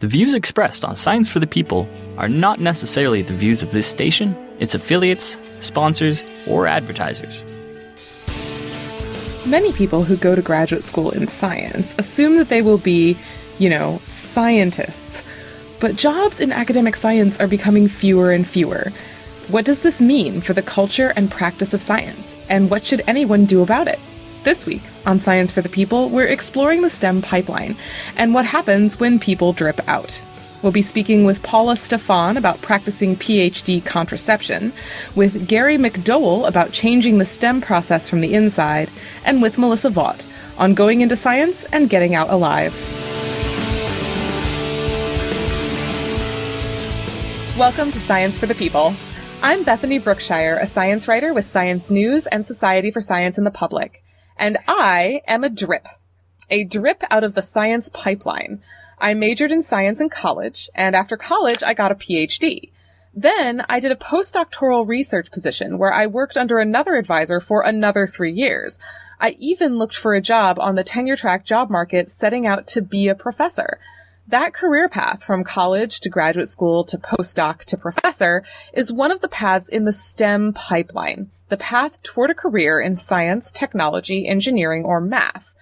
The views expressed on Science for the People are not necessarily the views of this station, its affiliates, sponsors, or advertisers. Many people who go to graduate school in science assume that they will be, scientists. But jobs in academic science are becoming fewer and fewer. What does this mean for the culture and practice of science? And what should anyone do about it? This week on Science for the People, we're exploring the STEM pipeline and what happens when people drip out. We'll be speaking with Paula Stephan about practicing PhD contraception, with Gary McDowell about changing the STEM process from the inside, and with Melissa Vaught on going into science and getting out alive. Welcome to Science for the People. I'm Bethany Brookshire, a science writer with Science News and Society for Science in the Public. And I am a drip out of the science pipeline. I majored in science in college, and after college, I got a PhD. Then I did a postdoctoral research position where I worked under another advisor for another 3 years. I even looked for a job on the tenure-track job market, setting out to be a professor. That career path from college to graduate school to postdoc to professor is one of the paths in the STEM pipeline, the path toward a career in science, technology, engineering, or math.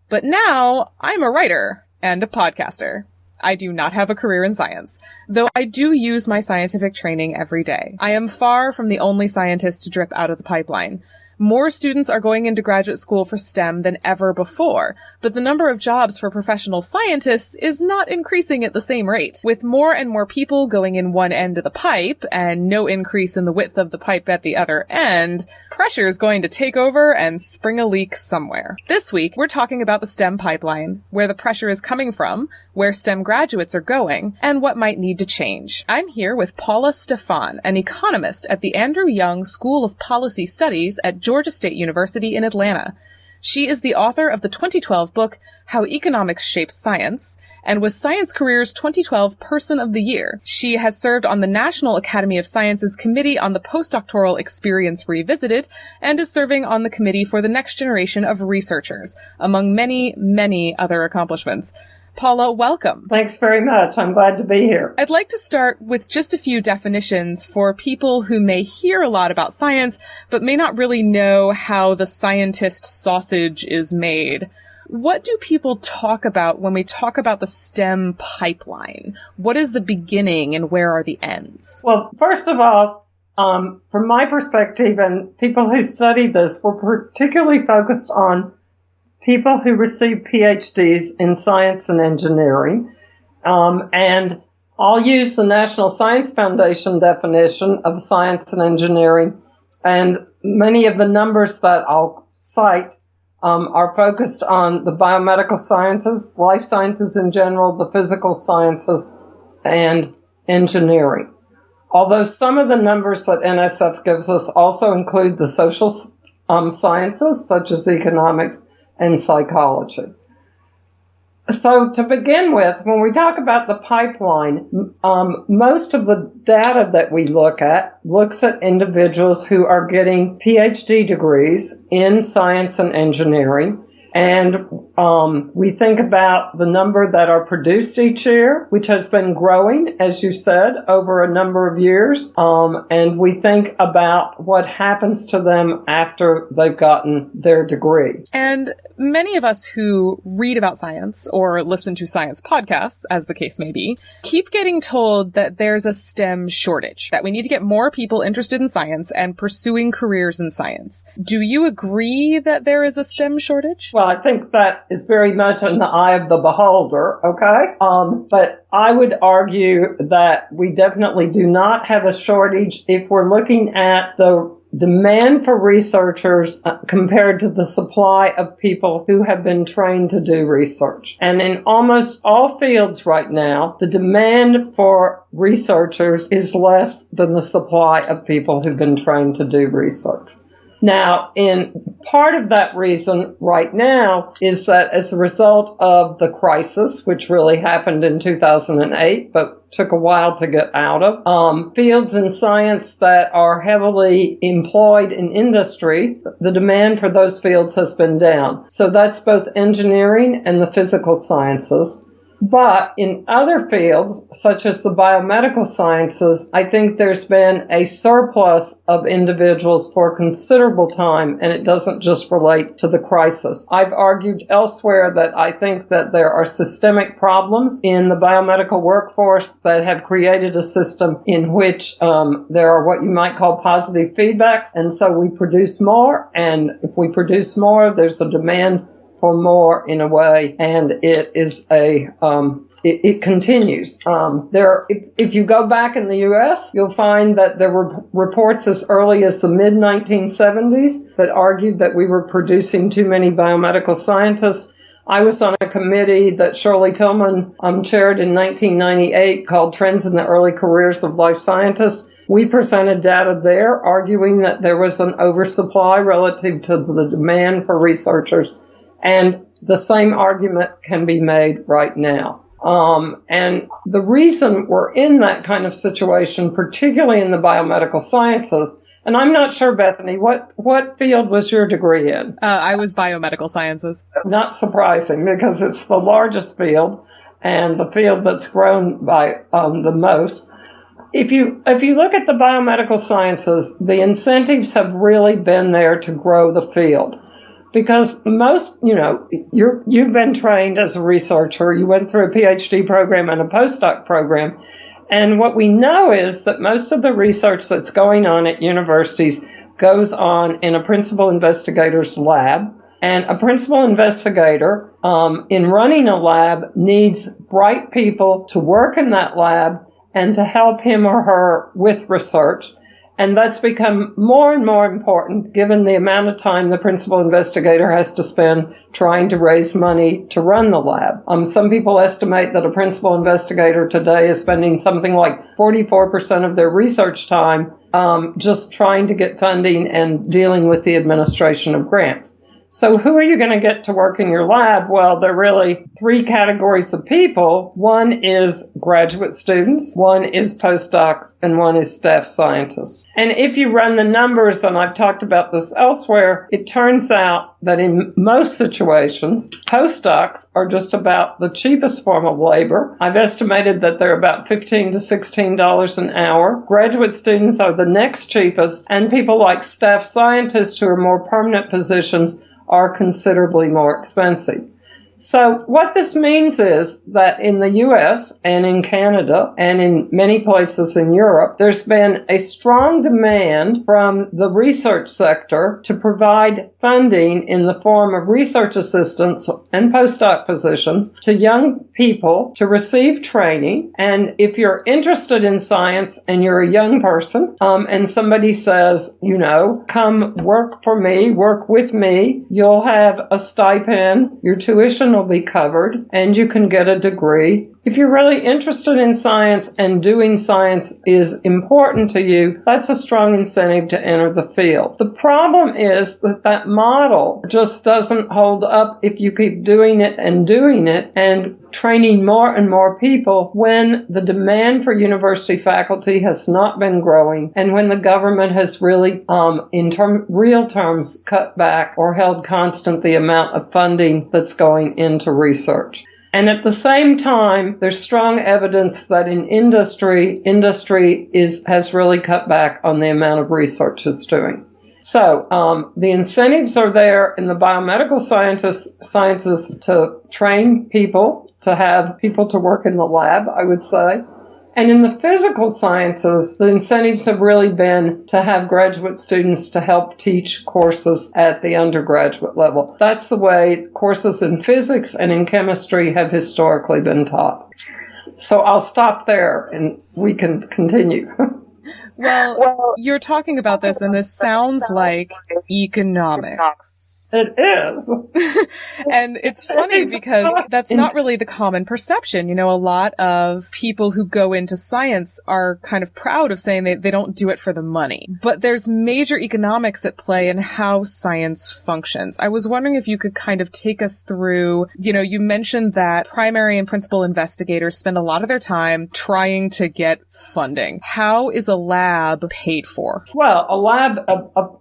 But now I'm a writer and a podcaster. I do not have a career in science, though I do use my scientific training every day. I am far from the only scientist to drip out of the pipeline. More students are going into graduate school for STEM than ever before, but the number of jobs for professional scientists is not increasing at the same rate. With more and more people going in one end of the pipe and no increase in the width of the pipe at the other end, pressure is going to take over and spring a leak somewhere. This week, we're talking about the STEM pipeline, where the pressure is coming from, where STEM graduates are going, and what might need to change. I'm here with Paula Stephan, an economist at the Andrew Young School of Policy Studies at Georgia State University in Atlanta. She is the author of the 2012 book, How Economics Shapes Science, and was Science Career's 2012 Person of the Year. She has served on the National Academy of Sciences Committee on the Postdoctoral Experience Revisited, and is serving on the committee for the next generation of researchers, among many, many other accomplishments. Paula, welcome. Thanks very much. I'm glad to be here. I'd like to start with just a few definitions for people who may hear a lot about science, but may not really know how the scientist sausage is made. What do people talk about when we talk about the STEM pipeline? What is the beginning and where are the ends? Well, first of all, from my perspective and people who study this, we're particularly focused on people who receive PhDs in science and engineering. And I'll use the National Science Foundation definition of science and engineering. And many of the numbers that I'll cite are focused on the biomedical sciences, life sciences in general, the physical sciences, and engineering. Although some of the numbers that NSF gives us also include the social sciences, such as economics and psychology. So to begin with, when we talk about the pipeline, most of the data that we look at looks at individuals who are getting PhD degrees in science and engineering. And we think about the number that are produced each year, which has been growing, as you said, over a number of years. And we think about what happens to them after they've gotten their degree. And many of us who read about science or listen to science podcasts, as the case may be, keep getting told that there's a STEM shortage, that we need to get more people interested in science and pursuing careers in science. Do you agree that there is a STEM shortage? Well, I think that is very much in the eye of the beholder, okay? But I would argue that we definitely do not have a shortage if we're looking at the demand for researchers compared to the supply of people who have been trained to do research. And in almost all fields right now, the demand for researchers is less than the supply of people who've been trained to do research. Now, in part of that reason right now is that as a result of the crisis, which really happened in 2008, but took a while to get out of, fields in science that are heavily employed in industry, the demand for those fields has been down. So that's both engineering and the physical sciences. But in other fields, such as the biomedical sciences, I think there's been a surplus of individuals for considerable time, and it doesn't just relate to the crisis. I've argued elsewhere that I think that there are systemic problems in the biomedical workforce that have created a system in which there are what you might call positive feedbacks, and so we produce more, and if we produce more, there's a demand for more in a way, and it is it continues. If you go back in the U.S., you'll find that there were reports as early as the mid-1970s that argued that we were producing too many biomedical scientists. I was on a committee that Shirley Tillman chaired in 1998 called Trends in the Early Careers of Life Scientists. We presented data there arguing that there was an oversupply relative to the demand for researchers. And the same argument can be made right now. And the reason we're in that kind of situation, particularly in the biomedical sciences, and I'm not sure, Bethany, what field was your degree in? I was biomedical sciences. Not surprising, because it's the largest field and the field that's grown by the most. If you look at the biomedical sciences, the incentives have really been there to grow the field. Because most, you've been trained as a researcher. You went through a PhD program and a postdoc program. And what we know is that most of the research that's going on at universities goes on in a principal investigator's lab. And a principal investigator, in running a lab, needs bright people to work in that lab and to help him or her with research. And that's become more and more important given the amount of time the principal investigator has to spend trying to raise money to run the lab. Some people estimate that a principal investigator today is spending something like 44% of their research time just trying to get funding and dealing with the administration of grants. So who are you going to get to work in your lab? Well, there are really three categories of people. One is graduate students, one is postdocs, and one is staff scientists. And if you run the numbers, and I've talked about this elsewhere, it turns out that in most situations, postdocs are just about the cheapest form of labor. I've estimated that they're about $15 to $16 an hour. Graduate students are the next cheapest, and people like staff scientists who are more permanent positions are considerably more expensive. So what this means is that in the U.S. and in Canada and in many places in Europe, there's been a strong demand from the research sector to provide funding in the form of research assistants and postdoc positions to young people to receive training. And if you're interested in science and you're a young person, and somebody says, come work for me, work with me, you'll have a stipend, your tuition will be covered, and you can get a degree. If you're really interested in science and doing science is important to you, that's a strong incentive to enter the field. The problem is that model just doesn't hold up if you keep doing it and training more and more people when the demand for university faculty has not been growing and when the government has really, in real terms, cut back or held constant the amount of funding that's going into research. And at the same time, there's strong evidence that in industry has really cut back on the amount of research it's doing. So the incentives are there in the biomedical sciences to train people, to have people to work in the lab, I would say. And in the physical sciences, the incentives have really been to have graduate students to help teach courses at the undergraduate level. That's the way courses in physics and in chemistry have historically been taught. So I'll stop there and we can continue. Well, you're talking about this, and this sounds like economics. It is. And it's funny because that's not really the common perception. A lot of people who go into science are kind of proud of saying they don't do it for the money. But there's major economics at play in how science functions. I was wondering if you could kind of take us through, you mentioned that primary and principal investigators spend a lot of their time trying to get funding. How is a lab paid for? Well,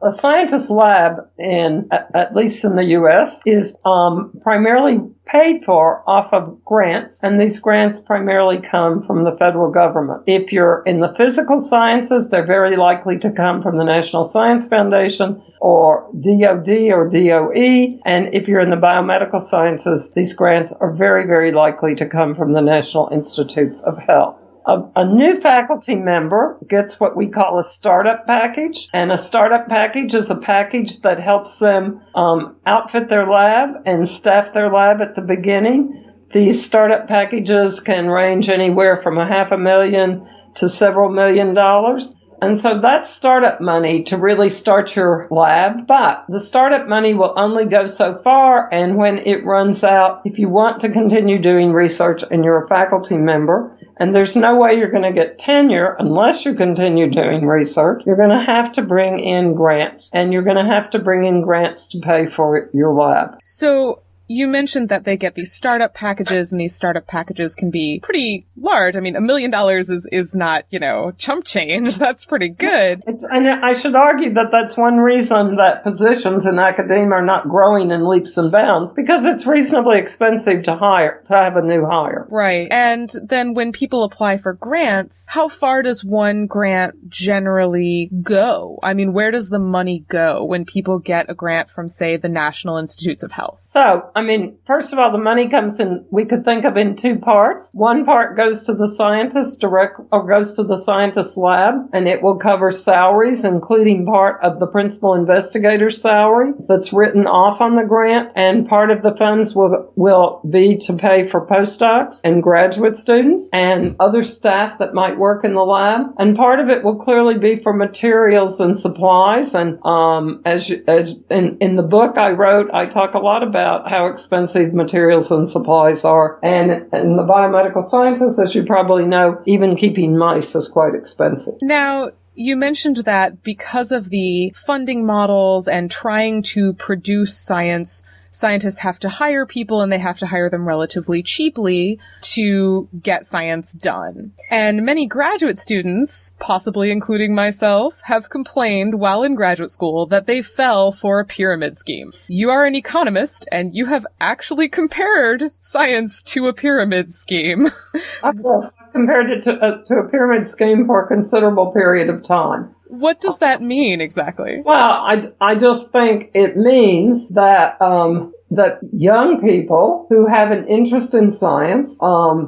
a scientist lab at least in the U.S. is primarily paid for off of grants, and these grants primarily come from the federal government. If you're in the physical sciences, they're very likely to come from the National Science Foundation or DOD or DOE, and if you're in the biomedical sciences, these grants are very, very likely to come from the National Institutes of Health. A new faculty member gets what we call a startup package, and a startup package is a package that helps them outfit their lab and staff their lab at the beginning. These startup packages can range anywhere from $500,000 to several $1 million. And so that's startup money to really start your lab. But the startup money will only go so far, and when it runs out, if you want to continue doing research and you're a faculty member, and there's no way you're going to get tenure unless you continue doing research, you're going to have to bring in grants, and you're going to have to bring in grants to pay for your lab. So you mentioned that they get these startup packages, and these startup packages can be pretty large. I mean, $1 million is not, chump change. That's pretty good. And I should argue that that's one reason that positions in academia are not growing in leaps and bounds, because it's reasonably expensive to have a new hire. Right. And then when people apply for grants, how far does one grant generally go? I mean, where does the money go when people get a grant from, say, the National Institutes of Health? So, first of all, the money comes in, we could think of in two parts. One part goes to the scientist goes to the scientist's lab, and it will cover salaries, including part of the principal investigator's salary that's written off on the grant, and part of the funds will be to pay for postdocs and graduate students and other staff that might work in the lab, and part of it will clearly be for materials and supplies. And as in the book I wrote, I talk a lot about how expensive materials and supplies are, and in the biomedical sciences, as you probably know, even keeping mice is quite expensive. Now, you mentioned that because of the funding models and trying to produce science, scientists have to hire people, and they have to hire them relatively cheaply to get science done. And many graduate students, possibly including myself, have complained while in graduate school that they fell for a pyramid scheme. You are an economist, and you have actually compared science to a pyramid scheme. I've compared it to a pyramid scheme for a considerable period of time. What does that mean exactly? Well, I just think it means that that young people who have an interest in science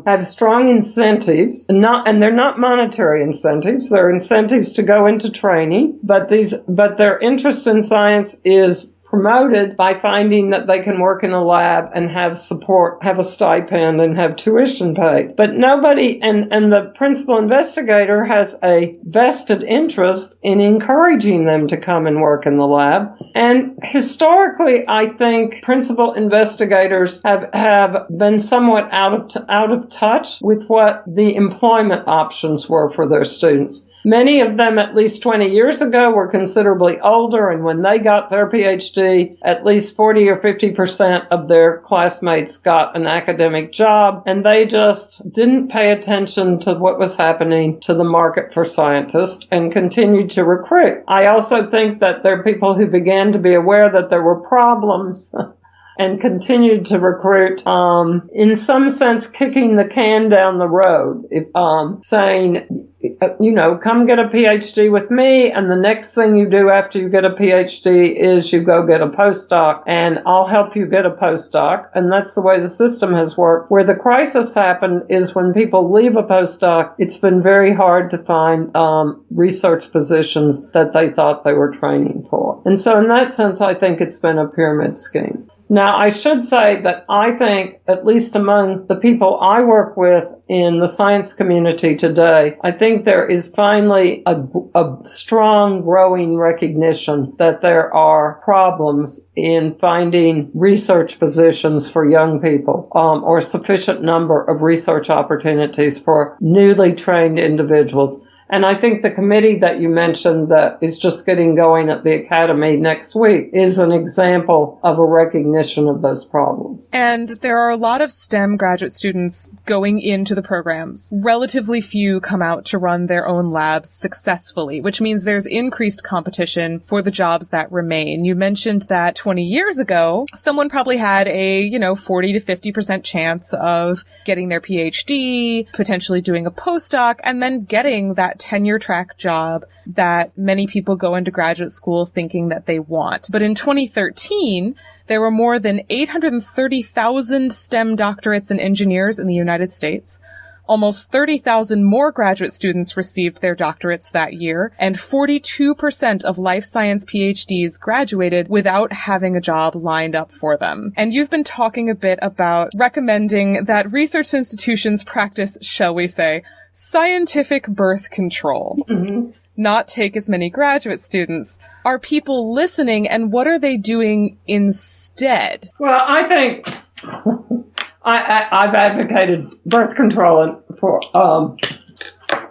have strong incentives, and they're not monetary incentives. They're incentives to go into training, but their interest in science is promoted by finding that they can work in a lab and have support, have a stipend, and have tuition paid. But nobody, and the principal investigator has a vested interest in encouraging them to come and work in the lab. And historically, I think principal investigators have been somewhat out of touch with what the employment options were for their students. Many of them, at least 20 years ago, were considerably older, and when they got their PhD, at least 40 or 50% of their classmates got an academic job, and they just didn't pay attention to what was happening to the market for scientists and continued to recruit. I also think that there are people who began to be aware that there were problems and continued to recruit, in some sense, kicking the can down the road, saying, come get a PhD with me, and the next thing you do after you get a PhD is you go get a postdoc, and I'll help you get a postdoc. And that's the way the system has worked. Where the crisis happened is when people leave a postdoc, it's been very hard to find research positions that they thought they were training for. And so in that sense, I think it's been a pyramid scheme. Now, I should say that I think, at least among the people I work with in the science community today, I think there is finally a strong growing recognition that there are problems in finding research positions for young people, or sufficient number of research opportunities for newly trained individuals. And I think the committee that you mentioned that is just getting going at the Academy next week is an example of a recognition of those problems. And there are a lot of STEM graduate students going into the programs. Relatively few come out to run their own labs successfully, which means there's increased competition for the jobs that remain. You mentioned that 20 years ago, someone probably had a, 40 to 50% chance of getting their PhD, potentially doing a postdoc, and then getting that tenure track job that many people go into graduate school thinking that they want. But in 2013, there were more than 830,000 STEM doctorates and engineers in the United States. Almost 30,000 more graduate students received their doctorates that year, and 42% of life science PhDs graduated without having a job lined up for them. And you've been talking a bit about recommending that research institutions practice, shall we say, scientific birth control. Mm-hmm. Not take as many graduate students. Are people listening, and what are they doing instead? Well, I think I've advocated birth control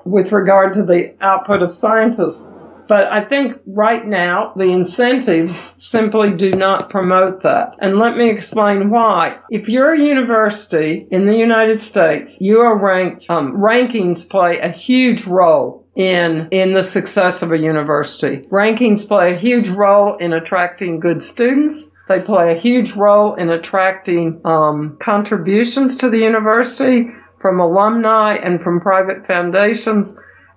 with regard to the output of scientists. But I think right now the incentives simply do not promote that. And let me explain why. If you're a university in the United States, you are ranked, rankings play a huge role in the success of a university. Rankings play a huge role in attracting good students. They play a huge role in attracting contributions to the university from alumni and from private foundations.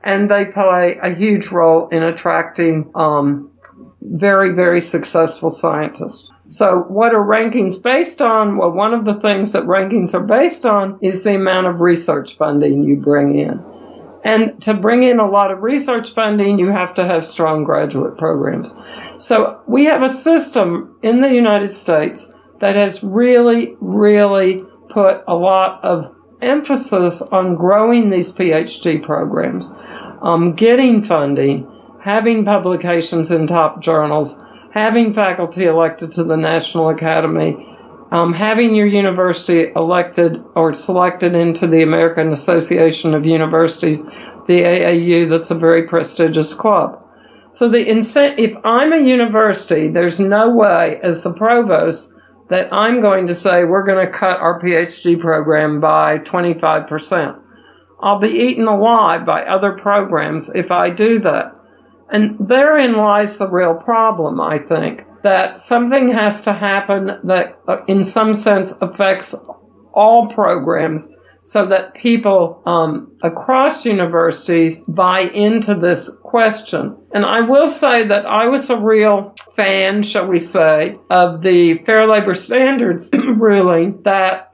And they play a huge role in attracting very, very successful scientists. So what are rankings based on? Well, one of the things that rankings are based on is the amount of research funding you bring in. And to bring in a lot of research funding, you have to have strong graduate programs. So we have a system in the United States that has really, really put a lot of emphasis on growing these PhD programs, getting funding, having publications in top journals, having faculty elected to the National Academy, having your university elected or selected into the American Association of Universities, the AAU, that's a very prestigious club. So if I'm a university, there's no way as the provost that I'm going to say we're going to cut our PhD program by 25%. I'll be eaten alive by other programs if I do that. And therein lies the real problem, I think, that something has to happen that in some sense affects all programs so that people across universities buy into this question. And I will say that I was a real fan, shall we say, of the Fair Labor Standards ruling that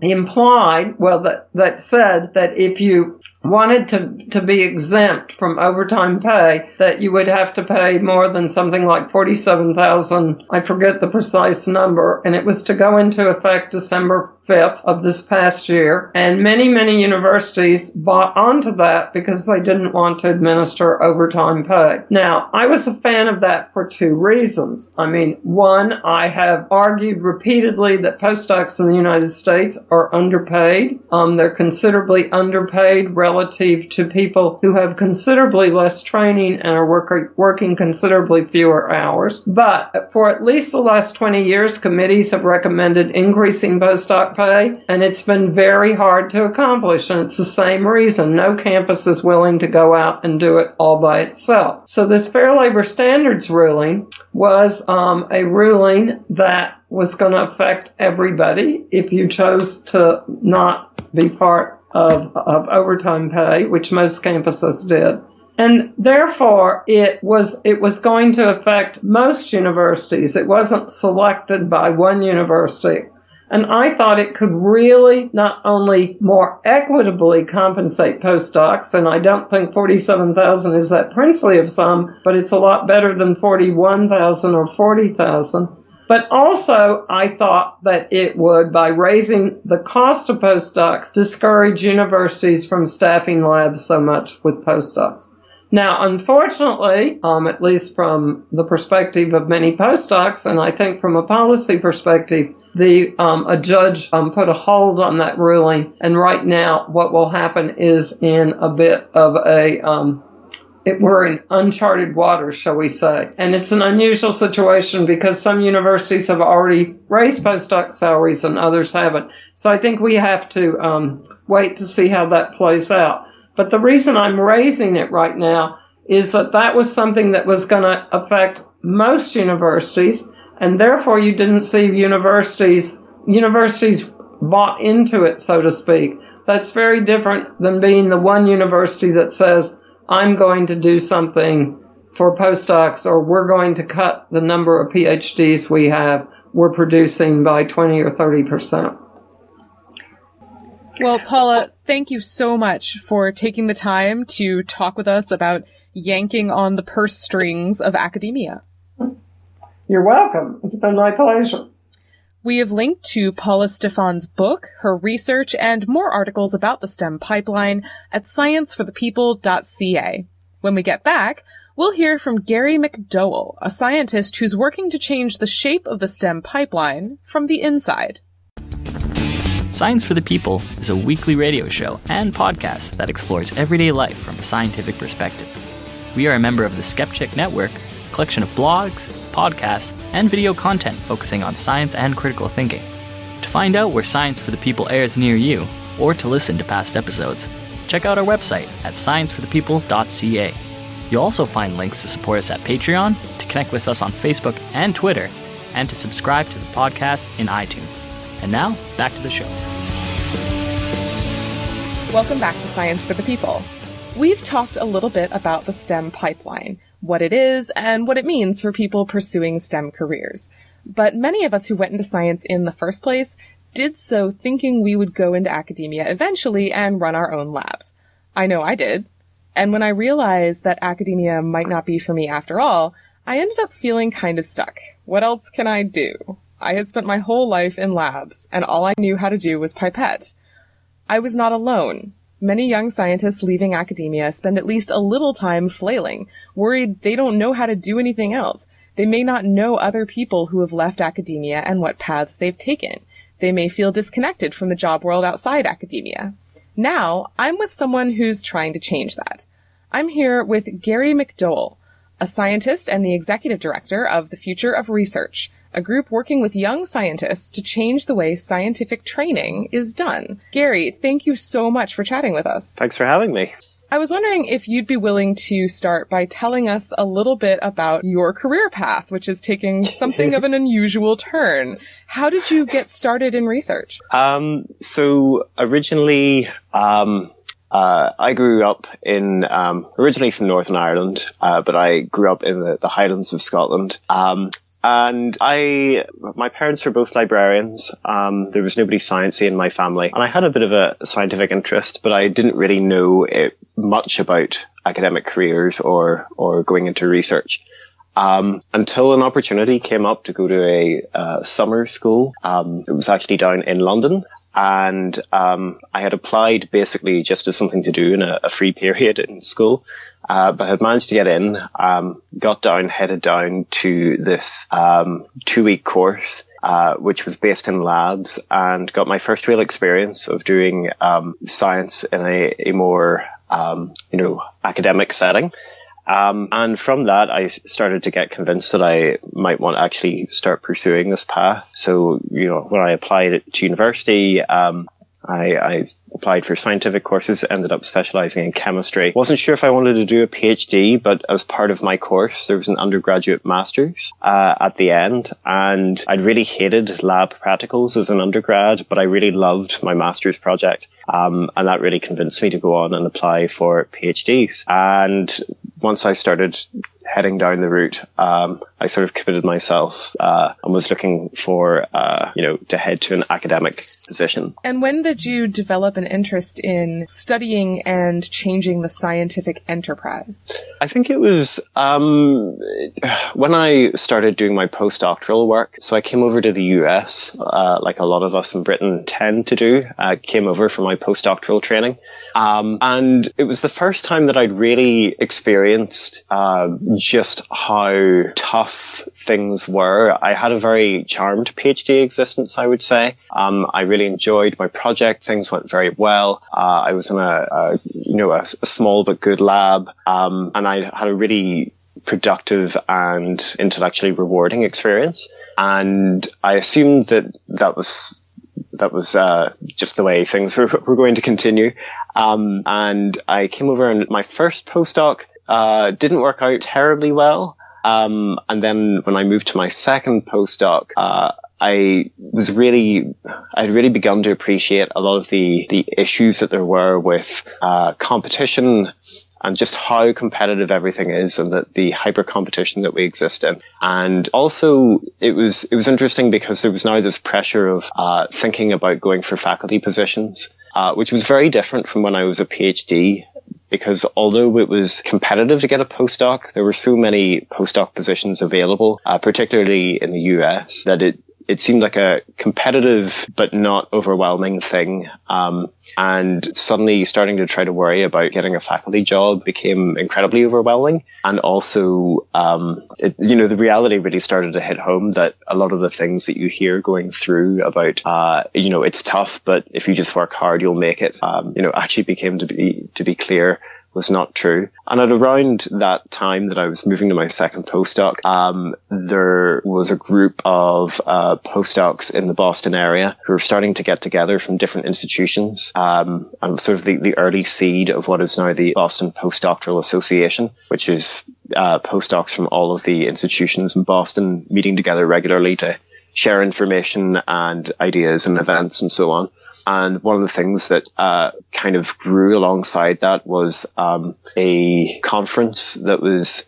implied, that said that if you wanted to be exempt from overtime pay, that you would have to pay more than something like $47,000, I forget the precise number, and it was to go into effect December 5th of this past year. And many, many universities bought onto that because they didn't want to administer overtime pay. Now, I was a fan of that for two reasons. I mean, one, I have argued repeatedly that postdocs in the United States are underpaid. They're considerably underpaid relative to people who have considerably less training and are working considerably fewer hours. But for at least the last 20 years, committees have recommended increasing postdoc pay, and it's been very hard to accomplish. And it's the same reason. No campus is willing to go out and do it all by itself. So this Fair Labor Standards ruling was a ruling that was going to affect everybody if you chose to not be part of overtime pay, which most campuses did. And therefore, it was going to affect most universities. It wasn't selected by one university. And I thought it could really not only more equitably compensate postdocs, and I don't think $47,000 is that princely of sum, but it's a lot better than $41,000 or $40,000. But also, I thought that it would, by raising the cost of postdocs, discourage universities from staffing labs so much with postdocs. Now, unfortunately, at least from the perspective of many postdocs, and I think from a policy perspective, a judge put a hold on that ruling. And right now, what will happen is in a bit of a we're in uncharted waters, shall we say. And it's an unusual situation because some universities have already raised postdoc salaries and others haven't. So I think we have to wait to see how that plays out. But the reason I'm raising it right now is that was something that was going to affect most universities, and therefore you didn't see universities bought into it, so to speak. That's very different than being the one university that says, I'm going to do something for postdocs, or we're going to cut the number of PhDs we're producing by 20 or 30%. Well, Paula, thank you so much for taking the time to talk with us about yanking on the purse strings of academia. You're welcome. It's been my pleasure. We have linked to Paula Stephan's book, her research, and more articles about the STEM pipeline at scienceforthepeople.ca. When we get back, we'll hear from Gary McDowell, a scientist who's working to change the shape of the STEM pipeline from the inside. Science for the People is a weekly radio show and podcast that explores everyday life from a scientific perspective. We are a member of the Skeptic Network, a collection of blogs, podcasts, and video content focusing on science and critical thinking. To find out where Science for the People airs near you, or to listen to past episodes, check out our website at scienceforthepeople.ca. You'll also find links to support us at Patreon, to connect with us on Facebook and Twitter, and to subscribe to the podcast in iTunes. And now, back to the show. Welcome back to Science for the People. We've talked a little bit about the STEM pipeline, what it is, and what it means for people pursuing STEM careers. But many of us who went into science in the first place did so thinking we would go into academia eventually and run our own labs. I know I did. And when I realized that academia might not be for me after all, I ended up feeling kind of stuck. What else can I do? I had spent my whole life in labs, and all I knew how to do was pipette. I was not alone. Many young scientists leaving academia spend at least a little time flailing, worried they don't know how to do anything else. They may not know other people who have left academia and what paths they've taken. They may feel disconnected from the job world outside academia. Now, I'm with someone who's trying to change that. I'm here with Gary McDowell, a scientist and the executive director of the Future of Research, a group working with young scientists to change the way scientific training is done. Gary, thank you so much for chatting with us. Thanks for having me. I was wondering if you'd be willing to start by telling us a little bit about your career path, which is taking something of an unusual turn. How did you get started in research? So originally, I grew up in, originally from Northern Ireland, but I grew up in the Highlands of Scotland. And my parents were both librarians. There was nobody sciencey in my family. And I had a bit of a scientific interest, but I didn't really know much about academic careers or going into research. Until an opportunity came up to go to a summer school. It was actually down in London. And I had applied basically just as something to do in a free period in school. But had managed to get in, headed down to this 2-week course, which was based in labs, and got my first real experience of doing science in a more academic setting. And from that, I started to get convinced that I might want to actually start pursuing this path. So, when I applied to university, I applied for scientific courses, ended up specializing in chemistry. Wasn't sure if I wanted to do a PhD, but as part of my course, there was an undergraduate master's at the end. And I'd really hated lab practicals as an undergrad, but I really loved my master's project. And that really convinced me to go on and apply for PhDs. And once I started heading down the route, I sort of committed myself and was looking for, to head to an academic position. And when did you develop an interest in studying and changing the scientific enterprise? I think it was when I started doing my postdoctoral work. So I came over to the US, like a lot of us in Britain tend to do. I came over for my postdoctoral training. And it was the first time that I'd really experienced just how tough things were. I had a very charmed PhD existence, I would say. I really enjoyed my project. Things went very well. I was in a small but good lab. And and I had a really productive and intellectually rewarding experience. And I assumed that was just the way things were going to continue. And I came over, and my first postdoc didn't work out terribly well. And then when I moved to my second postdoc, I had really begun to appreciate a lot of the issues that there were with competition and just how competitive everything is, and that the hyper competition that we exist in. And also it was interesting because there was now this pressure of thinking about going for faculty positions, which was very different from when I was a PhD. Because although it was competitive to get a postdoc, there were so many postdoc positions available, particularly in the US, that it seemed like a competitive but not overwhelming thing. And suddenly starting to try to worry about getting a faculty job became incredibly overwhelming. And also, the reality really started to hit home that a lot of the things that you hear going through about, it's tough, but if you just work hard, you'll make it, actually became to be clear was not true. And at around that time that I was moving to my second postdoc, there was a group of postdocs in the Boston area who were starting to get together from different institutions, and sort of the early seed of what is now the Boston Postdoctoral Association, which is postdocs from all of the institutions in Boston meeting together regularly to share information and ideas and events and so on. And one of the things that kind of grew alongside that was a conference that was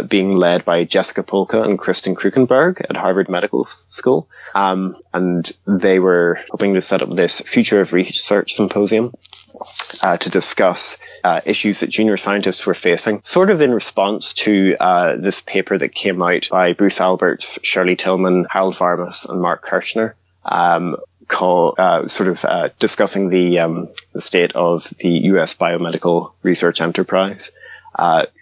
being led by Jessica Polka and Kristen Krukenberg at Harvard Medical School. And they were hoping to set up this Future of Research Symposium to discuss issues that junior scientists were facing, sort of in response to this paper that came out by Bruce Alberts, Shirley Tillman, Harold Varmus, and Mark Kirchner, discussing the state of the US biomedical research enterprise.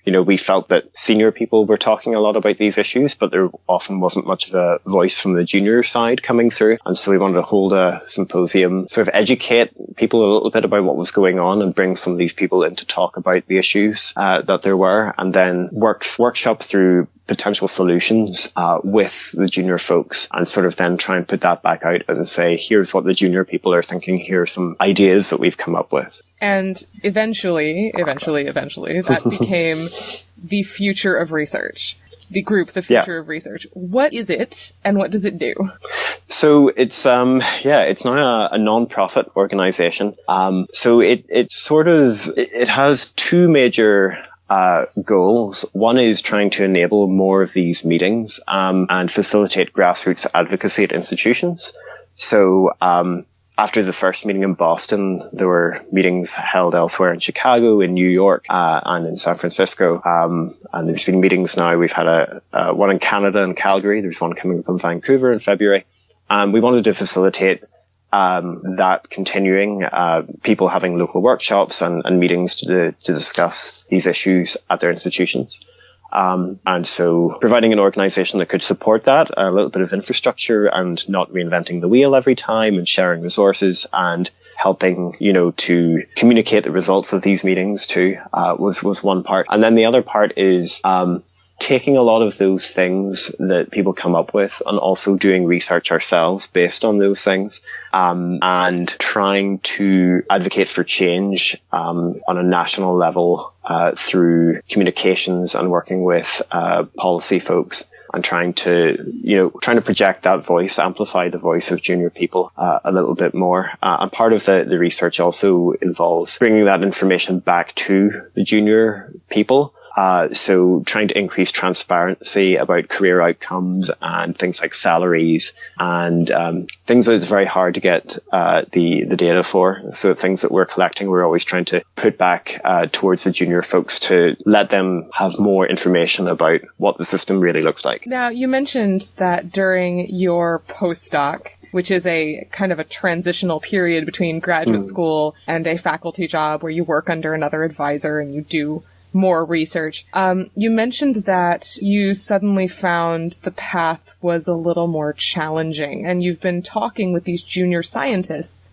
We felt that senior people were talking a lot about these issues, but there often wasn't much of a voice from the junior side coming through. And so we wanted to hold a symposium, sort of educate people a little bit about what was going on and bring some of these people in to talk about the issues that there were, and then workshop through potential solutions with the junior folks, and sort of then try and put that back out and say, here's what the junior people are thinking, here are some ideas that we've come up with. And eventually, that became the Future of Research. The group, the Future of Research. What is it, and what does it do? So it's now a non-profit organization. So it has two major goals. One is trying to enable more of these meetings and facilitate grassroots advocacy at institutions. So after the first meeting in Boston, there were meetings held elsewhere in Chicago, in New York, and in San Francisco. And there's been meetings now. We've had one in Canada in Calgary. There's one coming up in Vancouver in February. We wanted to facilitate that continuing, people having local workshops and meetings to discuss these issues at their institutions. And so providing an organization that could support that, a little bit of infrastructure and not reinventing the wheel every time, and sharing resources and helping, to communicate the results of these meetings too, was one part. And then the other part is, taking a lot of those things that people come up with and also doing research ourselves based on those things, and trying to advocate for change on a national level through communications and working with policy folks, and trying to project that voice, amplify the voice of junior people a little bit more. And part of the research also involves bringing that information back to the junior people. So trying to increase transparency about career outcomes and things like salaries and things that it's very hard to get the data for. So things that we're collecting, we're always trying to put back towards the junior folks to let them have more information about what the system really looks like. Now, you mentioned that during your postdoc, which is a kind of a transitional period between graduate school and a faculty job where you work under another advisor and you do more research. You mentioned that you suddenly found the path was a little more challenging, and you've been talking with these junior scientists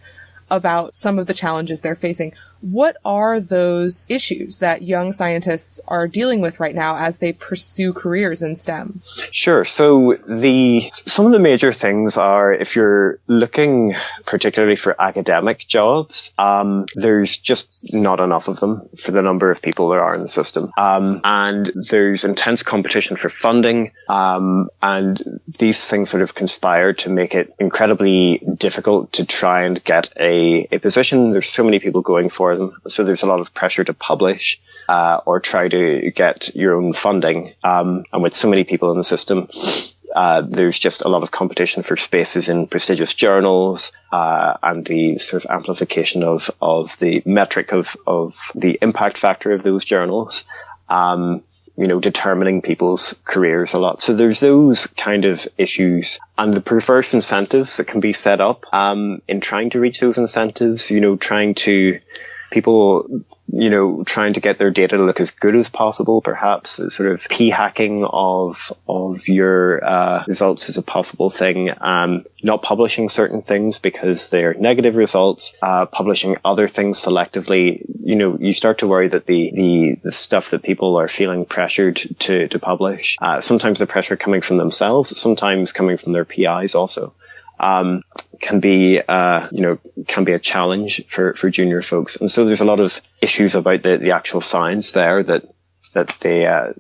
about some of the challenges they're facing. What are those issues that young scientists are dealing with right now as they pursue careers in STEM? Sure. So some of the major things are, if you're looking particularly for academic jobs, there's just not enough of them for the number of people there are in the system. And there's intense competition for funding, and these things sort of conspire to make it incredibly difficult to try and get a position. There's so many people going for them, so there's a lot of pressure to publish or try to get your own funding. And with so many people in the system, there's just a lot of competition for spaces in prestigious journals, and the sort of amplification of the metric of the impact factor of those journals, determining people's careers a lot. So there's those kind of issues, and the perverse incentives that can be set up in trying to reach those incentives, trying to get their data to look as good as possible, perhaps sort of p-hacking of your results is a possible thing. Not publishing certain things because they're negative results, publishing other things selectively. You start to worry that the stuff that people are feeling pressured to publish, sometimes the pressure coming from themselves, sometimes coming from their PIs also, can be a challenge for junior folks. And so there's a lot of issues about the actual science there that they are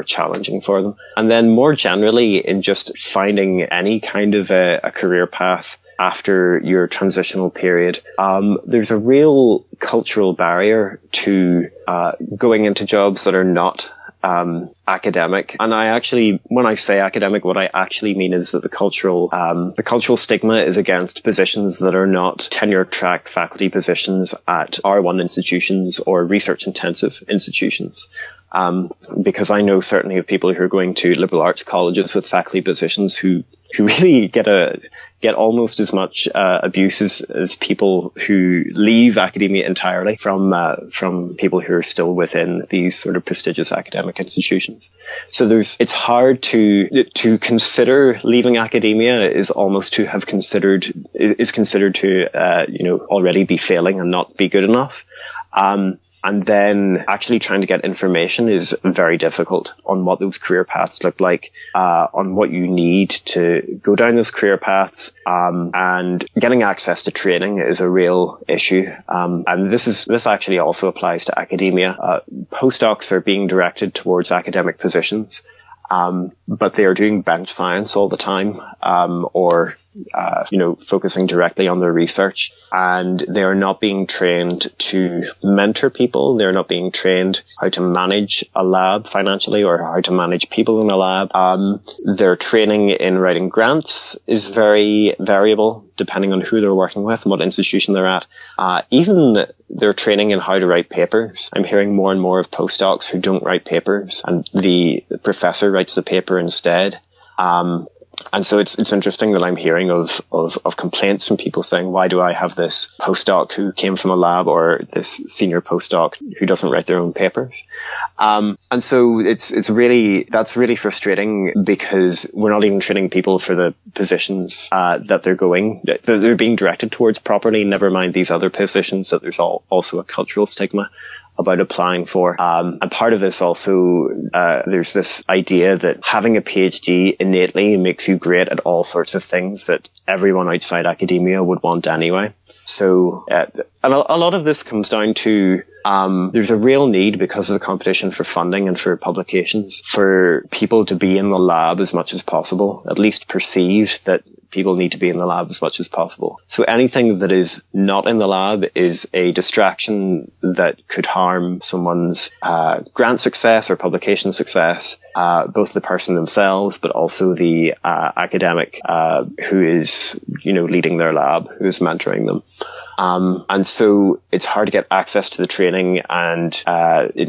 challenging for them. And then more generally, in just finding any kind of a career path after your transitional period, there's a real cultural barrier to going into jobs that are not academic. And when I say academic, what I actually mean is that the cultural stigma is against positions that are not tenure track faculty positions at R1 institutions or research intensive institutions. Because I know certainly of people who are going to liberal arts colleges with faculty positions who really get almost as much abuse as people who leave academia entirely from people who are still within these sort of prestigious academic institutions. So it's hard to consider leaving academia is almost to have considered to already be failing and not be good enough. And then actually trying to get information is very difficult on what those career paths look like, on what you need to go down those career paths, and getting access to training is a real issue. And this actually also applies to academia. Postdocs are being directed towards academic positions, but they are doing bench science all the time, or focusing directly on their research, and they are not being trained to mentor people. They're not being trained how to manage a lab financially or how to manage people in a lab. Their training in writing grants is very variable depending on who they're working with and what institution they're at. Even their training in how to write papers. I'm hearing more and more of postdocs who don't write papers and the professor writes the paper instead. And so it's interesting that I'm hearing of complaints from people saying, why do I have this postdoc who came from a lab or this senior postdoc who doesn't write their own papers? And so that's really frustrating, because we're not even training people for the positions that they're being directed towards properly, never mind these other positions that there's also a cultural stigma about applying for. And part of this also, there's this idea that having a PhD innately makes you great at all sorts of things that everyone outside academia would want anyway. So, and a lot of this comes down to, there's a real need, because of the competition for funding and for publications, for people to be in the lab as much as possible, at least perceive that people need to be in the lab as much as possible. So anything that is not in the lab is a distraction that could harm someone's grant success or publication success, both the person themselves, but also the academic who is, leading their lab, who is mentoring them. And so it's hard to get access to the training and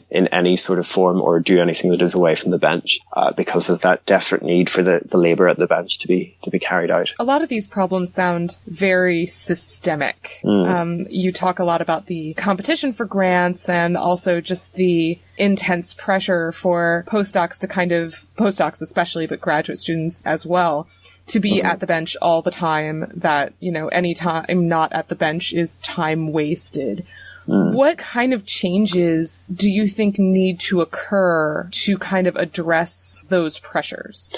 in any sort of form, or do anything that is away from the bench, because of that desperate need for the labour at the bench to be carried out. A lot of these problems sound very systemic. You talk a lot about the competition for grants and also just the intense pressure for postdocs especially, but graduate students as well, to be at the bench all the time, that, any time not at the bench is time wasted. What kind of changes do you think need to occur to kind of address those pressures?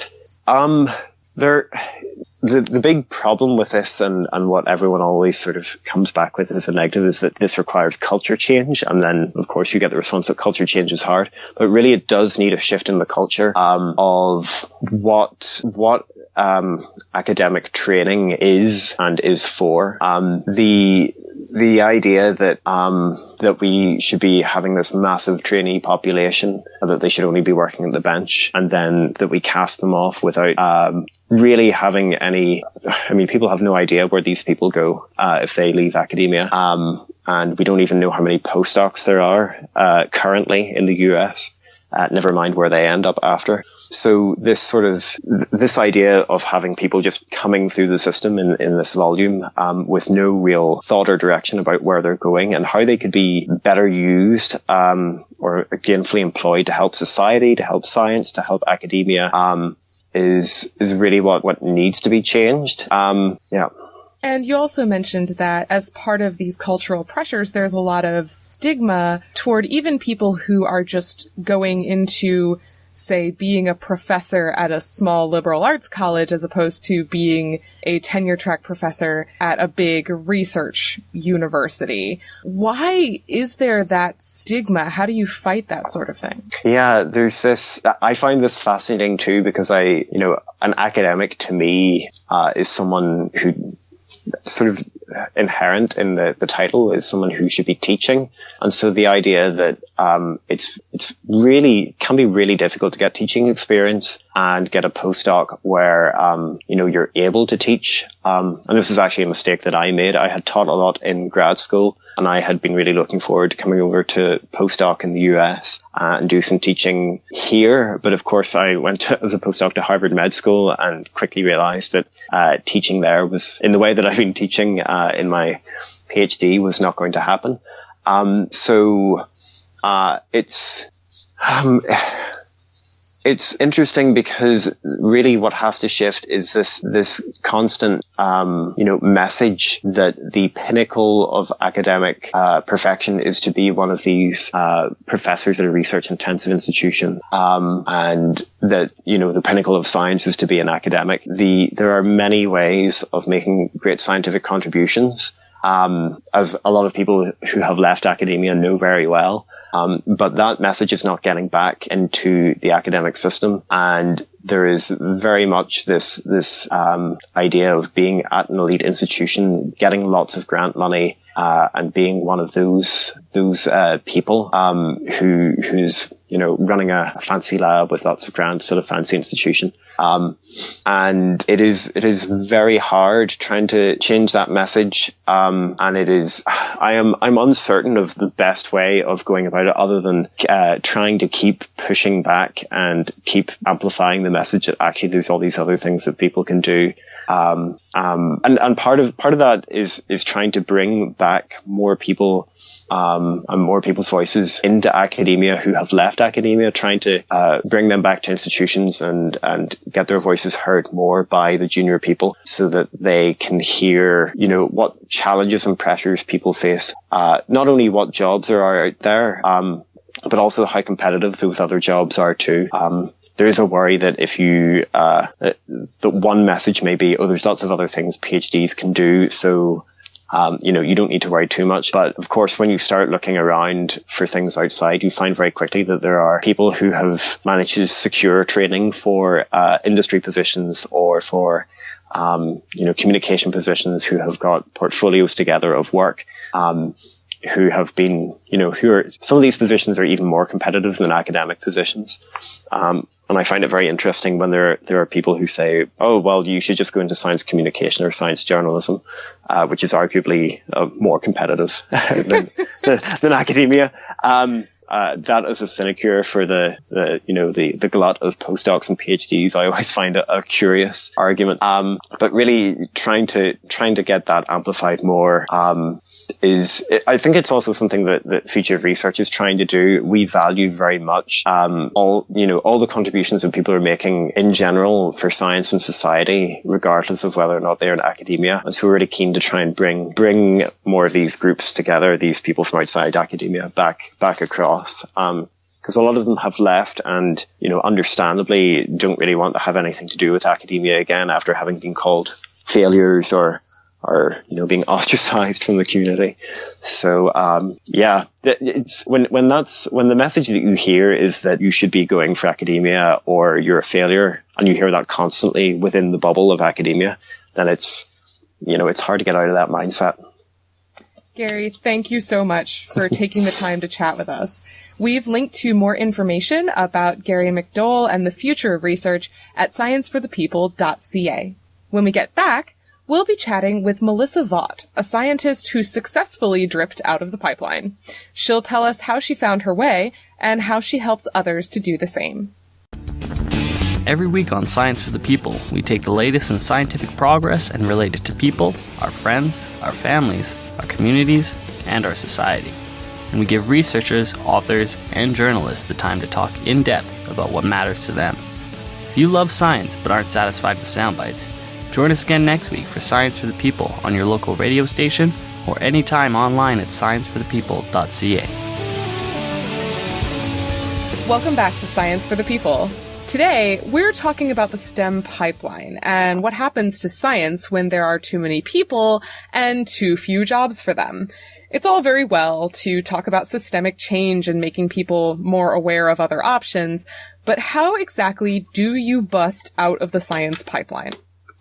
The big problem with this and what everyone always sort of comes back with as a negative is that this requires culture change. And then, of course, you get the response that culture change is hard. But really, it does need a shift in the culture of what academic training is and is for. The idea that we should be having this massive trainee population, that they should only be working at the bench, and then that we cast them off without really having any. I mean, people have no idea where these people go if they leave academia, and we don't even know how many postdocs there are currently in the US. Never mind where they end up after. So this idea of having people just coming through the system in this volume with no real thought or direction about where they're going and how they could be better used or gainfully employed to help society, to help science, to help academia is really what needs to be changed. And you also mentioned that as part of these cultural pressures, there's a lot of stigma toward even people who are just going into, say, being a professor at a small liberal arts college as opposed to being a tenure track professor at a big research university. Why is there that stigma? How do you fight that sort of thing? Yeah, there's this, I find this fascinating too, because an academic to me is someone who sort of inherent in the title is someone who should be teaching. And so the idea that it's really can be really difficult to get teaching experience and get a postdoc where you're able to teach. And this is actually a mistake that I made. I had taught a lot in grad school, and I had been really looking forward to coming over to postdoc in the US and do some teaching here. But of course, I went as a postdoc to Harvard Med School and quickly realized that teaching there was, in the way that I've been teaching in my PhD, was not going to happen. It's interesting because really what has to shift is this constant, message that the pinnacle of academic perfection is to be one of these professors at a research-intensive institution, and that the pinnacle of science is to be an academic. There are many ways of making great scientific contributions, as a lot of people who have left academia know very well. But that message is not getting back into the academic system. And there is very much this idea of being at an elite institution, getting lots of grant money, and being one of those people who's running a fancy lab with lots of grants at a fancy institution. And it is very hard trying to change that message. And I'm uncertain of the best way of going about it, other than trying to keep pushing back and keep amplifying the message that actually there's all these other things that people can do. And part of that is trying to bring back more people, and more people's voices into academia who have left academia, trying to bring them back to institutions and get their voices heard more by the junior people, so that they can hear, what challenges and pressures people face, not only what jobs are out there, but also how competitive those other jobs are too. There is a worry that if you, that one message may be, there's lots of other things PhDs can do, so you don't need to worry too much. But of course, when you start looking around for things outside, you find very quickly that there are people who have managed to secure training for industry positions or for communication positions, who have got portfolios together of work, who have been, some of these positions are even more competitive than academic positions. And I find it very interesting when there are people who say, oh, well, you should just go into science communication or science journalism, which is arguably more competitive than academia. That is a sinecure for the glut of postdocs and PhDs. I always find it a curious argument. But really trying to get that amplified more, I think it's also something that Future of Research is trying to do. We value very much all the contributions that people are making in general for science and society, regardless of whether or not they're in academia. And so we're really keen to try and bring more of these groups together, these people from outside academia back across. Because a lot of them have left and, understandably don't really want to have anything to do with academia again after having been called failures or being ostracized from the community. So, it's when the message that you hear is that you should be going for academia or you're a failure, and you hear that constantly within the bubble of academia, then it's hard to get out of that mindset. Gary, thank you so much for taking the time to chat with us. We've linked to more information about Gary McDowell and the future of research at scienceforthepeople.ca. When we get back, we'll be chatting with Melissa Vaught, a scientist who successfully dripped out of the pipeline. She'll tell us how she found her way and how she helps others to do the same. Every week on Science for the People, we take the latest in scientific progress and relate it to people, our friends, our families, our communities, and our society. And we give researchers, authors, and journalists the time to talk in depth about what matters to them. If you love science but aren't satisfied with sound bites, join us again next week for Science for the People on your local radio station or anytime online at scienceforthepeople.ca. Welcome back to Science for the People. Today, we're talking about the STEM pipeline and what happens to science when there are too many people and too few jobs for them. It's all very well to talk about systemic change and making people more aware of other options, but how exactly do you bust out of the science pipeline?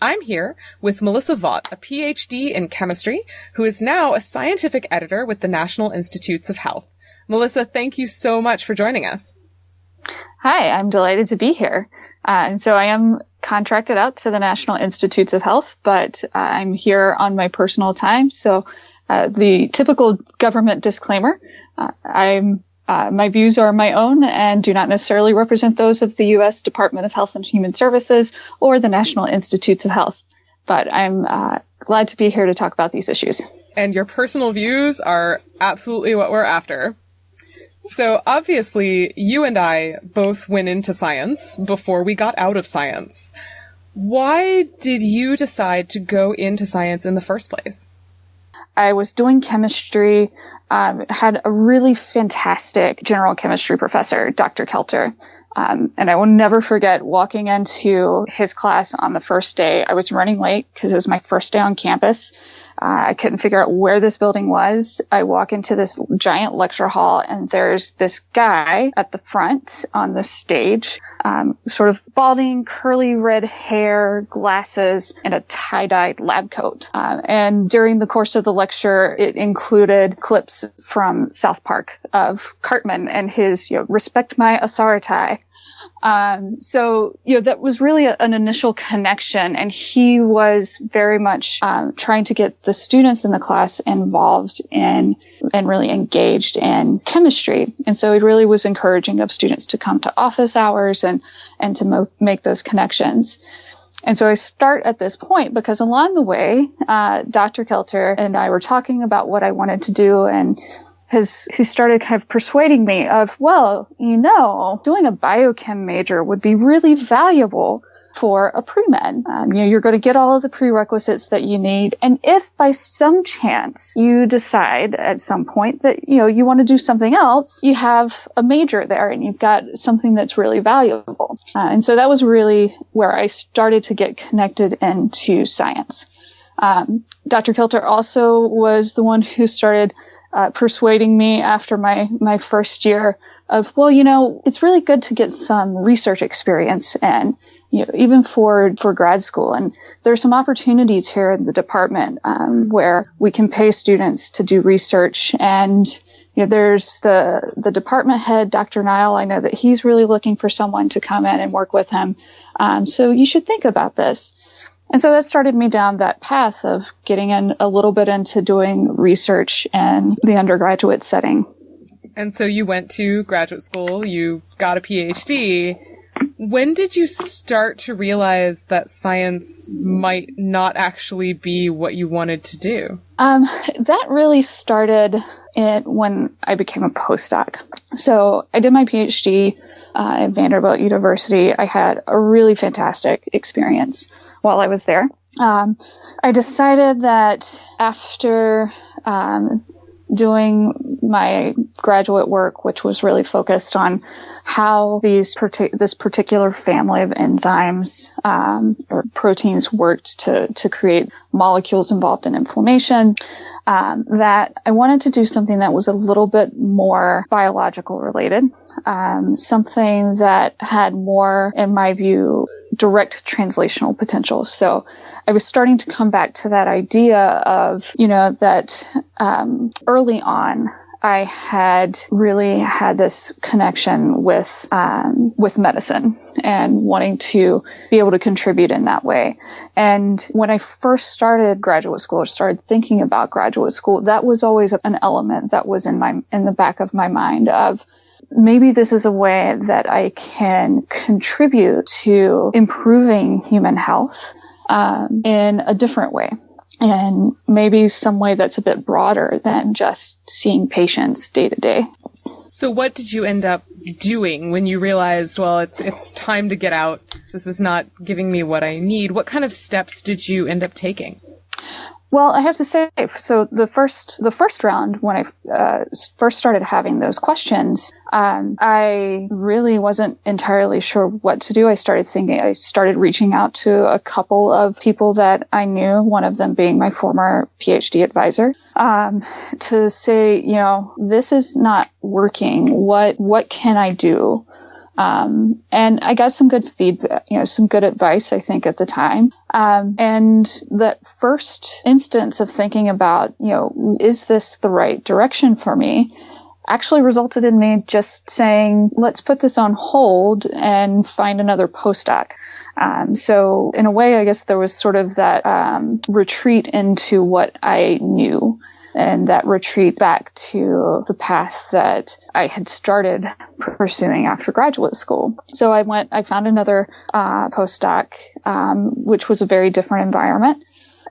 I'm here with Melissa Vaught, a PhD in chemistry, who is now a scientific editor with the National Institutes of Health. Melissa, thank you so much for joining us. Hi, I'm delighted to be here. And so I am contracted out to the National Institutes of Health, but I'm here on my personal time. So the typical government disclaimer, my views are my own and do not necessarily represent those of the U.S. Department of Health and Human Services or the National Institutes of Health. But I'm glad to be here to talk about these issues. And your personal views are absolutely what we're after. So obviously, you and I both went into science before we got out of science. Why did you decide to go into science in the first place? I was doing chemistry, had a really fantastic general chemistry professor, Dr. Kelter. And I will never forget walking into his class on the first day. I was running late because it was my first day on campus. I couldn't figure out where this building was. I walk into this giant lecture hall and there's this guy at the front on the stage, sort of balding, curly red hair, glasses, and a tie-dyed lab coat. And during the course of the lecture, it included clips from South Park of Cartman and his, respect my authority. So that was really an initial connection, and he was very much trying to get the students in the class involved in and really engaged in chemistry. And so he really was encouraging of students to come to office hours and to make those connections. And so I start at this point because along the way, Dr. Kelter and I were talking about what I wanted to do, and he started kind of persuading me of, doing a biochem major would be really valuable for a pre-med. You're going to get all of the prerequisites that you need. And if by some chance you decide at some point that, you want to do something else, you have a major there and you've got something that's really valuable. And so that was really where I started to get connected into science. Dr. Kelter also was the one who started persuading me after my first year of, it's really good to get some research experience and, even for grad school. And there's some opportunities here in the department, where we can pay students to do research. And, there's the department head, Dr. Nile. I know that he's really looking for someone to come in and work with him. So you should think about this. And so that started me down that path of getting in a little bit into doing research in the undergraduate setting. And so you went to graduate school, you got a PhD. When did you start to realize that science might not actually be what you wanted to do? That really started when I became a postdoc. So I did my PhD at Vanderbilt University. I had a really fantastic experience while I was there. I decided that after doing my graduate work, which was really focused on how this particular family of enzymes or proteins worked to create molecules involved in inflammation, that I wanted to do something that was a little bit more biological related, something that had more, in my view, direct translational potential. So I was starting to come back to that idea of, that early on, I had really had this connection with medicine and wanting to be able to contribute in that way. And when I first started graduate school or started thinking about graduate school, that was always an element that was in the back of my mind of, maybe this is a way that I can contribute to improving human health in a different way. And maybe some way that's a bit broader than just seeing patients day to day. So what did you end up doing when you realized, well, it's time to get out. This is not giving me what I need. What kind of steps did you end up taking? Well, I have to say, so the first round, when I first started having those questions, I really wasn't entirely sure what to do. I started reaching out to a couple of people that I knew, one of them being my former PhD advisor, to say, this is not working. What can I do? And I got some good feedback, some good advice, I think, at the time. And that first instance of thinking about, is this the right direction for me, actually resulted in me just saying, let's put this on hold and find another postdoc. So in a way, I guess there was sort of that retreat into what I knew. And that retreat back to the path that I had started pursuing after graduate school. So I found another postdoc, which was a very different environment.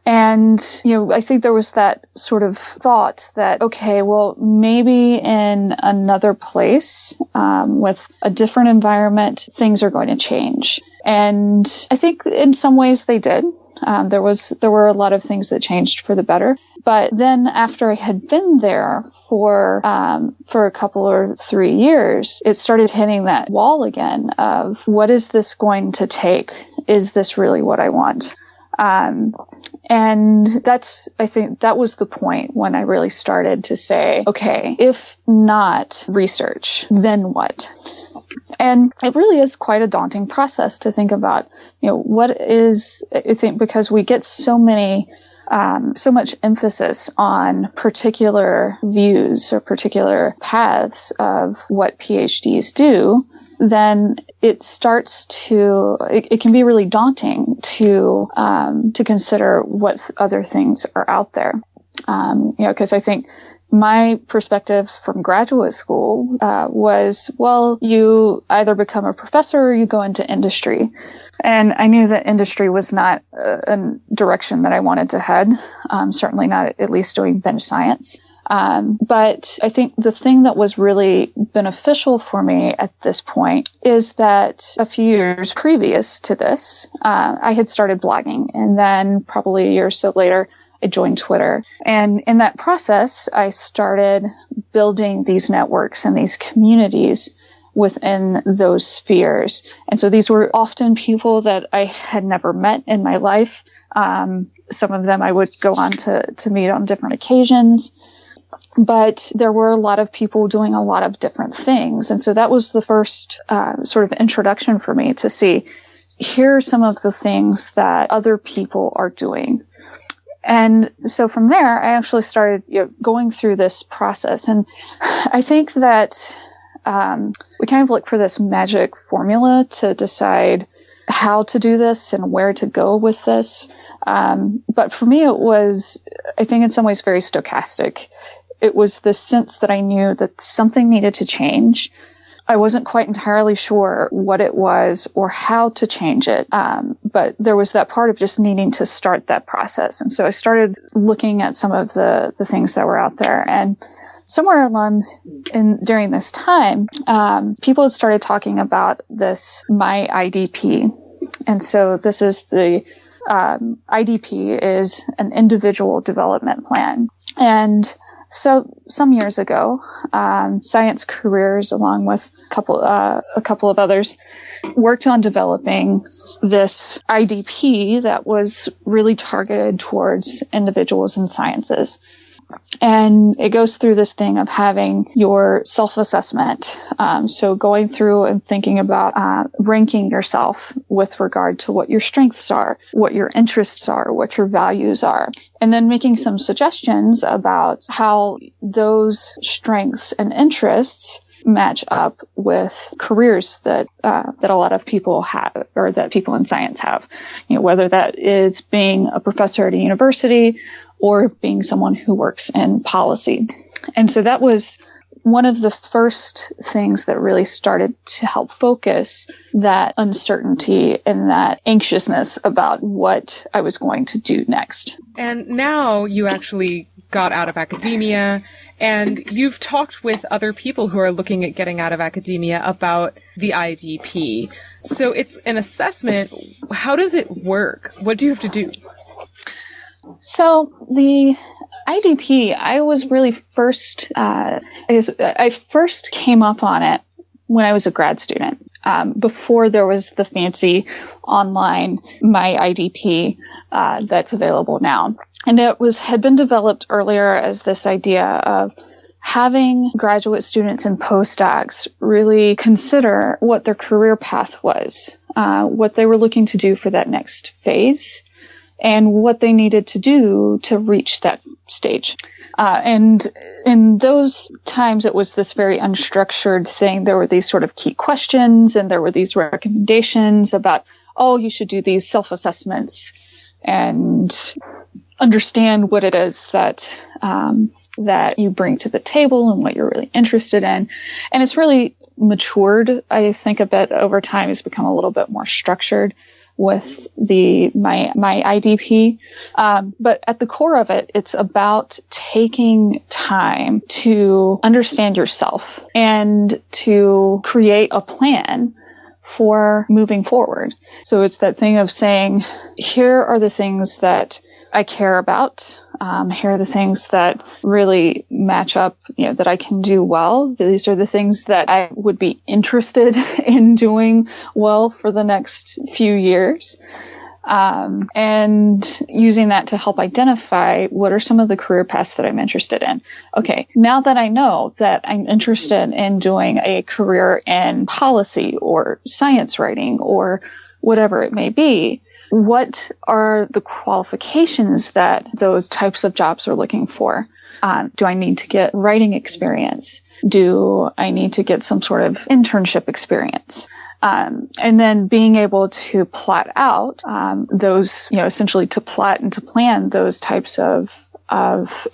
And, I think there was that sort of thought that, okay, well, maybe in another place, with a different environment, things are going to change. And I think in some ways they did. There were a lot of things that changed for the better. But then after I had been there for a couple or 3 years, it started hitting that wall again of, what is this going to take? Is this really what I want? And I think that was the point when I really started to say, okay, if not research, then what? And it really is quite a daunting process to think about, I think because we get so much emphasis on particular views or particular paths of what PhDs do, then it can be really daunting to consider what other things are out there. Because I think my perspective from graduate school was, well, you either become a professor or you go into industry. And I knew that industry was not a direction that I wanted to head, certainly not at least doing bench science. But I think the thing that was really beneficial for me at this point is that a few years previous to this, I had started blogging. And then probably a year or so later, I joined Twitter. And in that process, I started building these networks and these communities within those spheres. And so these were often people that I had never met in my life. Some of them I would go on to meet on different occasions. But there were a lot of people doing a lot of different things. And so that was the first sort of introduction for me to see, here are some of the things that other people are doing. And so from there, I actually started going through this process. And I think that we kind of look for this magic formula to decide how to do this and where to go with this. But for me, it was, I think in some ways, very stochastic. It was the sense that I knew that something needed to change. I wasn't quite entirely sure what it was or how to change it. But there was that part of just needing to start that process. And so I started looking at some of the things that were out there. And somewhere along during this time, people had started talking about this My IDP. And so this is the IDP is an individual development plan. And so some years ago, Science Careers, along with a couple of others, worked on developing this IDP that was really targeted towards individuals in sciences. And it goes through this thing of having your self-assessment. So going through and thinking about ranking yourself with regard to what your strengths are, what your interests are, what your values are, and then making some suggestions about how those strengths and interests match up with careers that a lot of people have, or that people in science have. Whether that is being a professor at a university or being someone who works in policy. And so that was one of the first things that really started to help focus that uncertainty and that anxiousness about what I was going to do next. And now you actually got out of academia, and you've talked with other people who are looking at getting out of academia about the IDP. So it's an assessment. How does it work? What do you have to do? So the IDP, I was really I first came up on it when I was a grad student, before there was the fancy online My IDP that's available now. And it had been developed earlier as this idea of having graduate students and postdocs really consider what their career path was, what they were looking to do for that next phase, and what they needed to do to reach that stage. And in those times, it was this very unstructured thing. There were these sort of key questions, and there were these recommendations about, you should do these self-assessments and understand what it is that you bring to the table and what you're really interested in. And it's really matured, I think, a bit over time. It's become a little bit more structured with my IDP. But at the core of it, it's about taking time to understand yourself and to create a plan for moving forward. So it's that thing of saying, here are the things that I care about. Here are the things that really match up, that I can do well. These are the things that I would be interested in doing well for the next few years. And using that to help identify what are some of the career paths that I'm interested in. Okay, now that I know that I'm interested in doing a career in policy or science writing or whatever it may be, what are the qualifications that those types of jobs are looking for? Do I need to get writing experience? Do I need to get some sort of internship experience? And then being able to plot out those, essentially to plot and to plan those types of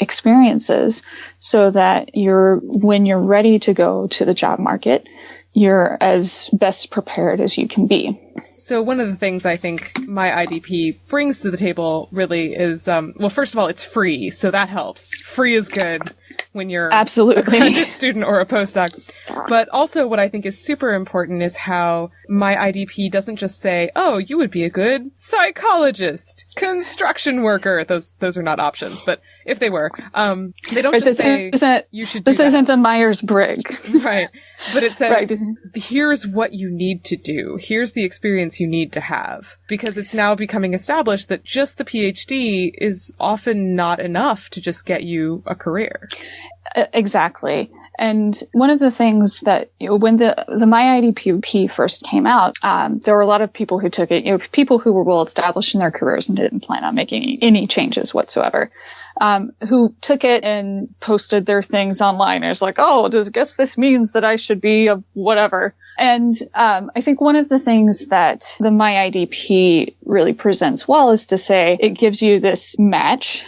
experiences so that when you're ready to go to the job market, you're as best prepared as you can be. So one of the things I think My IDP brings to the table really is, first of all, it's free, so that helps. Free is good when you're absolutely a graduate student or a postdoc. But also what I think is super important is how My IDP doesn't just say, you would be a good psychologist, construction worker. Those are not options, but if they were, they don't just say you should do this. Isn't the Myers-Briggs. Right. But it says, here's what you need to do. Here's the experience you need to have. Because it's now becoming established that just the PhD is often not enough to just get you a career. Exactly. And one of the things that, when the My IDP first came out, there were a lot of people who took it, people who were well established in their careers and didn't plan on making any changes whatsoever. Who took it and posted their things online. And it's like, guess this means that I should be a whatever. And I think one of the things that the My IDP really presents well is to say it gives you this match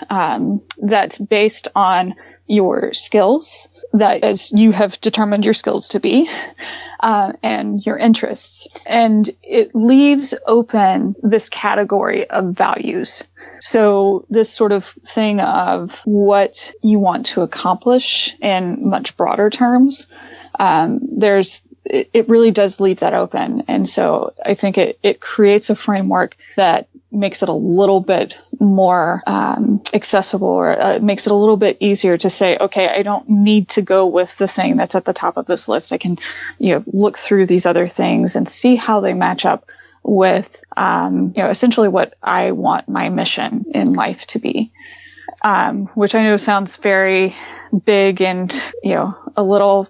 that's based on your skills that as you have determined your skills to be, and your interests. And it leaves open this category of values. So this sort of thing of what you want to accomplish in much broader terms, it really does leave that open. And so I think it creates a framework that makes it a little bit more accessible, or it makes it a little bit easier to say, okay, I don't need to go with the thing that's at the top of this list. I can, look through these other things and see how they match up with, essentially what I want my mission in life to be. Which I know sounds very big and, a little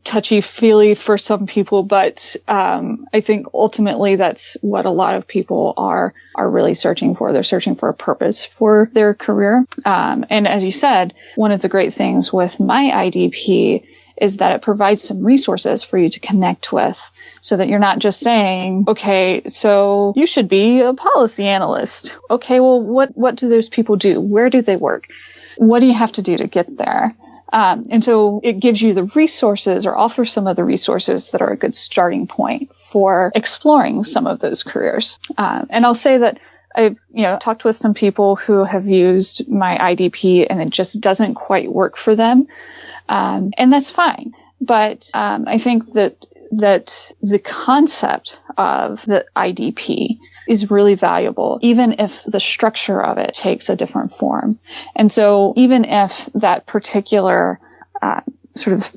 touchy-feely for some people, but I think ultimately that's what a lot of people are really searching for. They're searching for a purpose for their career. And as you said, one of the great things with my IDP is that it provides some resources for you to connect with, so that you're not just saying, okay, so you should be a policy analyst. Okay, well, what do those people do? Where do they work? What do you have to do to get there? And so it gives you the resources, or offers some of the resources that are a good starting point for exploring some of those careers. And I'll say that I've, talked with some people who have used my IDP and it just doesn't quite work for them. And that's fine. But I think that the concept of the IDP is really valuable, even if the structure of it takes a different form. And so even if that particular sort of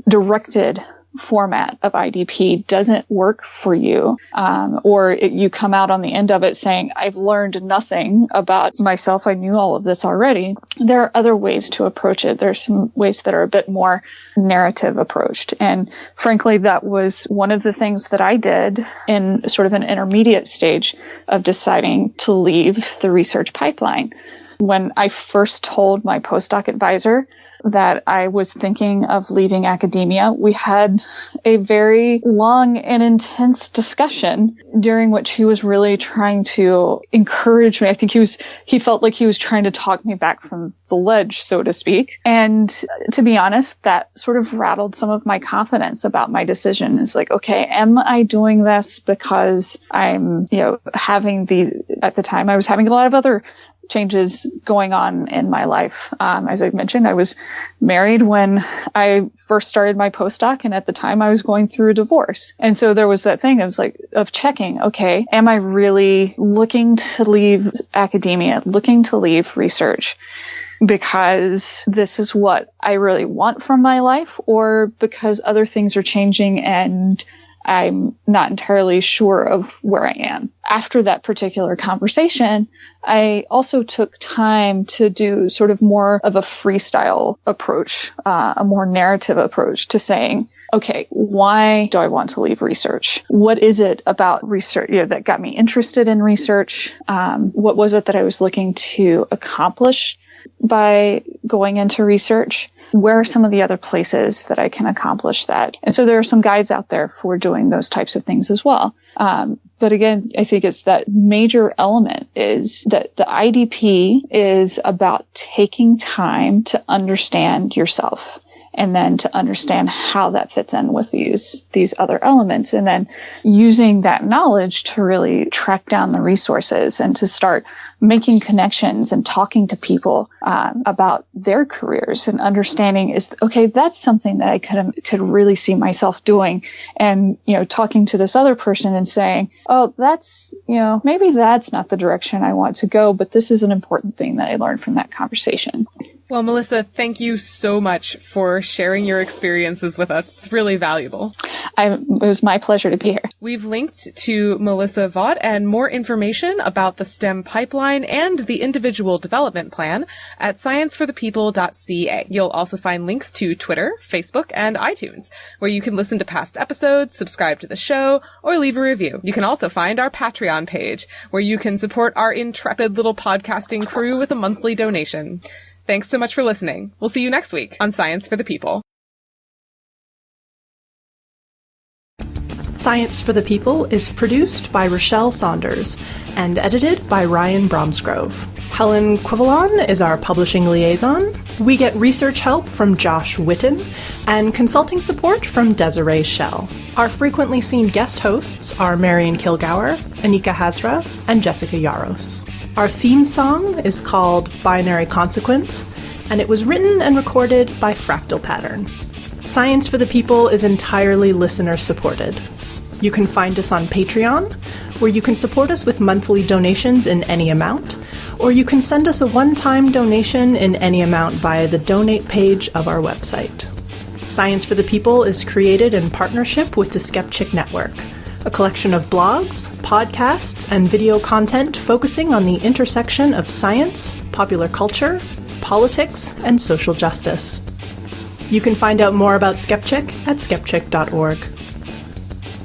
directed format of IDP doesn't work for you, or you come out on the end of it saying, I've learned nothing about myself, I knew all of this already, there are other ways to approach it. There are some ways that are a bit more narrative approached. And frankly, that was one of the things that I did in sort of an intermediate stage of deciding to leave the research pipeline. When I first told my postdoc advisor that I was thinking of leaving academia, we had a very long and intense discussion during which he was really trying to encourage me. I think he felt like he was trying to talk me back from the ledge, so to speak. And to be honest, that sort of rattled some of my confidence about my decision. It's like, okay, am I doing this because I'm, at the time I was having a lot of other changes going on in my life. As I mentioned, I was married when I first started my postdoc, and at the time I was going through a divorce. And so there was that thing of checking, okay, am I really looking to leave academia, looking to leave research because this is what I really want from my life, or because other things are changing and I'm not entirely sure of where I am. After that particular conversation, I also took time to do sort of more of a freestyle approach, a more narrative approach to saying, okay, why do I want to leave research? What is it about research that got me interested in research? What was it that I was looking to accomplish by going into research? Where are some of the other places that I can accomplish that? And so there are some guides out there for doing those types of things as well. But again, I think it's that major element is that the IDP is about taking time to understand yourself, and then to understand how that fits in with these other elements, and then using that knowledge to really track down the resources and to start making connections and talking to people about their careers, and understanding okay, that's something that I could really see myself doing. And, talking to this other person and saying, oh, that's, maybe that's not the direction I want to go, but this is an important thing that I learned from that conversation. Well, Melissa, thank you so much for sharing your experiences with us. It's really valuable. It was my pleasure to be here. We've linked to Melissa Vaught and more information about the STEM pipeline and the individual development plan at scienceforthepeople.ca. You'll also find links to Twitter, Facebook, and iTunes, where you can listen to past episodes, subscribe to the show, or leave a review. You can also find our Patreon page, where you can support our intrepid little podcasting crew with a monthly donation. Thanks so much for listening. We'll see you next week on Science for the People. Science for the People is produced by Rochelle Saunders and edited by Ryan Bromsgrove. Helen Quivalon is our publishing liaison. We get research help from Josh Witten and consulting support from Desiree Schell. Our frequently seen guest hosts are Marion Kilgour, Anika Hazra, and Jessica Yaros. Our theme song is called Binary Consequence, and it was written and recorded by Fractal Pattern. Science for the People is entirely listener-supported. You can find us on Patreon, where you can support us with monthly donations in any amount, or you can send us a one-time donation in any amount via the donate page of our website. Science for the People is created in partnership with the Skepchick Network, a collection of blogs, podcasts, and video content focusing on the intersection of science, popular culture, politics, and social justice. You can find out more about Skepchick at skepchick.org.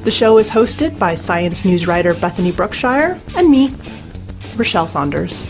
The show is hosted by science news writer Bethany Brookshire and me, Rochelle Saunders.